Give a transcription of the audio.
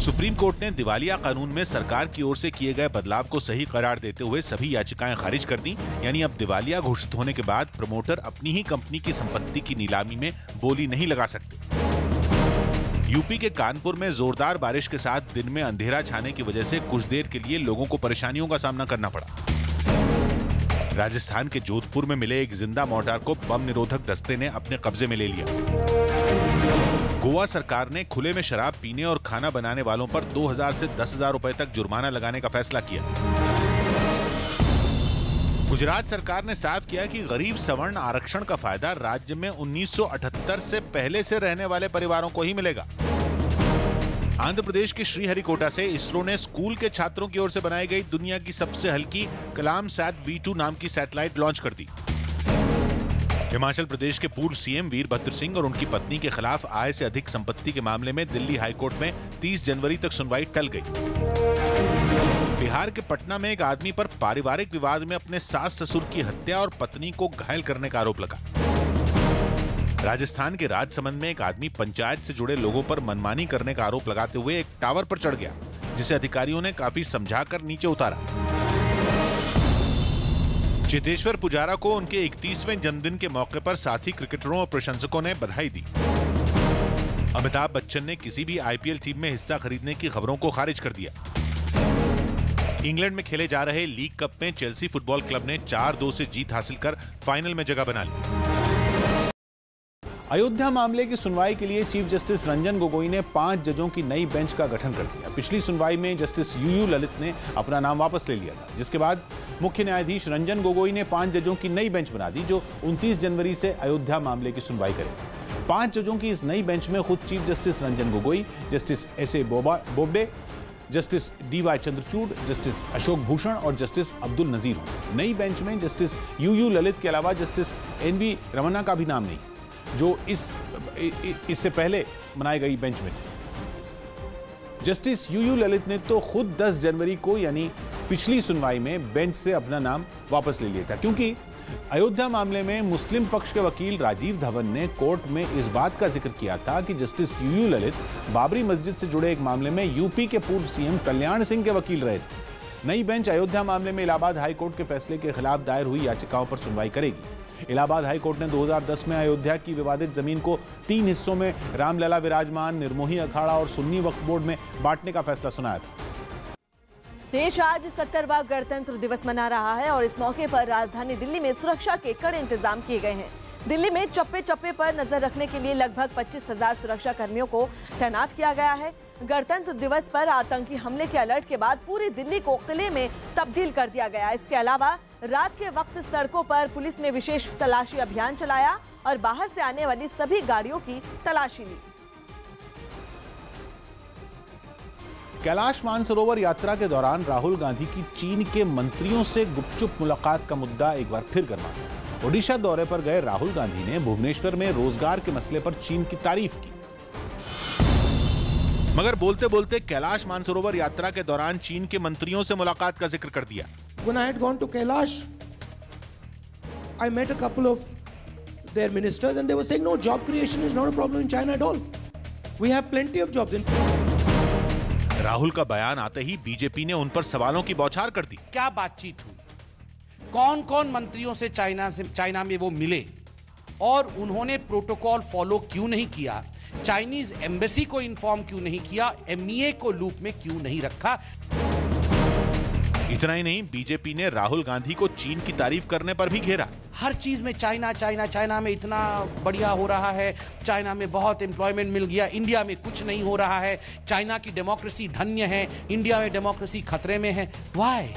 Supreme court ने दिवालिया कानून में सरकार की ओर से किए गए बदलाव को सही करार देते हुए सभी याचिकाएं खारिज कर दी। यानी अब दिवालिया घोषित होने के बाद प्रमोटर अपनी ही कंपनी की संपत्ति की नीलामी में बोली नहीं लगा सकते। यूपी के कानपुर में जोरदार बारिश के साथ दिन में अंधेरा छाने की वजह से कुछ देर के लिए लोगों को परेशानियों का सामना करना पड़ा। राजस्थान के जोधपुर में मिले एक जिंदा मोर्टार को बम निरोधक दस्ते ने अपने कब्जे में ले लिया। गोवा सरकार ने खुले में शराब पीने और खाना बनाने वालों पर 2000 से 10,000 रुपए तक जुर्माना लगाने का फैसला किया। गुजरात सरकार ने साफ किया कि गरीब सवर्ण आरक्षण का फायदा राज्य में 1978 से पहले से रहने वाले परिवारों को ही मिलेगा। आंध्र प्रदेश के श्रीहरिकोटा से इसरो ने स्कूल के छात्रों की ओर से बनाई गई दुनिया की सबसे हल्की कलाम सैट V2 नाम की सैटेलाइट लॉन्च कर दी। हिमाचल प्रदेश के पूर्व सीएम वीरभद्र सिंह और उनकी पत्नी के खिलाफ आय से अधिक संपत्ति के मामले में दिल्ली हाईकोर्ट में 30 जनवरी तक सुनवाई टल गई। बिहार के पटना में एक आदमी पर पारिवारिक विवाद में अपने सास ससुर की हत्या और पत्नी को घायल करने का आरोप लगा। राजस्थान के राजसमंद में एक आदमी पंचायत से जुड़े लोगों पर मनमानी करने का आरोप लगाते हुए एक टावर पर चढ़ गया, जिसे अधिकारियों ने काफी समझाकर नीचे उतारा। चेतेश्वर पुजारा को उनके 31वें जन्मदिन के मौके पर साथी क्रिकेटरों और प्रशंसकों ने बधाई दी। अमिताभ बच्चन ने किसी भी आईपीएल टीम में हिस्सा खरीदने की खबरों को खारिज कर दिया। इंग्लैंड में खेले जा रहे लीग कप में चेल्सी फुटबॉल क्लब ने 4-2 से जीत हासिल कर फाइनल में जगह बना ली। अयोध्या मामले की सुनवाई के लिए चीफ जस्टिस रंजन गोगोई ने 5 जजों की नई बेंच का गठन कर दिया। पिछली सुनवाई में जस्टिस यूयू ललित ने अपना नाम वापस ले लिया था, जिसके बाद मुख्य न्यायाधीश रंजन गोगोई ने 5 जजों की नई बेंच बना दी, जो 29 जनवरी से अयोध्या मामले की सुनवाई करेगी। 5 जजों की इस नई बेंच में खुद chief justice Ranjan Gogoi, justice S A Bobde, justice DY Chandrachud, justice Ashok Bhushan और जस्टिस अब्दुल नजीर होंगे। नई बेंच में जस्टिस यूयू ललित के अलावा जस्टिस NV रमन्ना का भी नाम नहीं, जो इससे पहले बनाई गई बेंच में थे। जस्टिस यूयू ललित ने तो खुद 10 जनवरी को यानी पिछली सुनवाई में बेंच से अपना नाम वापस ले लिया था, क्योंकि अयोध्या मामले में मुस्लिम पक्ष के वकील राजीव धवन ने कोर्ट में इस बात का जिक्र किया था कि जस्टिस यूयू ललित बाबरी मस्जिद से जुड़े एक मामले में यूपी के पूर्व सीएम कल्याण सिंह के वकील रहे थे। नई बेंच अयोध्या मामले में इलाहाबाद हाईकोर्ट के फैसले के खिलाफ दायर हुई याचिकाओं पर सुनवाई करेगी। इलाहाबाद हाईकोर्ट ने 2010 में अयोध्या की विवादित जमीन को 3 हिस्सों में रामलला विराजमान, निर्मोही अखाड़ा और सुन्नी वक्फ बोर्ड में बांटने का फैसला सुनाया था। देश आज 70वां गणतंत्र दिवस मना रहा है और इस मौके पर राजधानी दिल्ली में सुरक्षा के कड़े इंतजाम किए गए हैं। दिल्ली में चप्पे चप्पे पर नजर रखने के लिए लगभग 25,000 सुरक्षा कर्मियों को तैनात किया गया है। गणतंत्र दिवस पर आतंकी हमले के अलर्ट के बाद पूरी दिल्ली को किले में तब्दील कर दिया गया। इसके अलावा रात के वक्त सड़कों पर पुलिस ने विशेष तलाशी अभियान चलाया और बाहर से आने वाली सभी गाड़ियों की तलाशी ली। कैलाश मानसरोवर यात्रा के दौरान राहुल गांधी की चीन के मंत्रियों से गुपचुप मुलाकात का मुद्दा एक बार फिर गर्मा गया। ओडिशा दौरे पर गए राहुल गांधी ने भुवनेश्वर में रोजगार के मसले पर चीन की तारीफ की, मगर बोलते बोलते कैलाश मानसरोवर यात्रा के दौरान चीन के मंत्रियों से मुलाकात का जिक्र कर दिया। When I had gone to Kailash, I met a couple of their ministers and they were saying, no, job creation is not a problem in China at all. We have plenty of jobs. Rahul का बयान आते ही BJP ने उन पर सवालों की बौछार कर दी। क्या बातचीत हुई, कौन कौन मंत्रियों से चाइना में वो मिले और उन्होंने प्रोटोकॉल फॉलो क्यों नहीं किया, चाइनीज एम्बेसी को इन्फॉर्म क्यों नहीं किया, MEA को लूप में क्यों नहीं रखा। इतना ही नहीं, बीजेपी ने राहुल गांधी को चीन की तारीफ करने पर भी घेरा। हर चीज में चाइना चाइना चाइना में इतना बढ़िया हो रहा है, चाइना में बहुत एम्प्लॉयमेंट मिल गया, इंडिया में कुछ नहीं हो रहा है, चाइना की डेमोक्रेसी धन्य है, इंडिया में डेमोक्रेसी खतरे में है। व्हाई?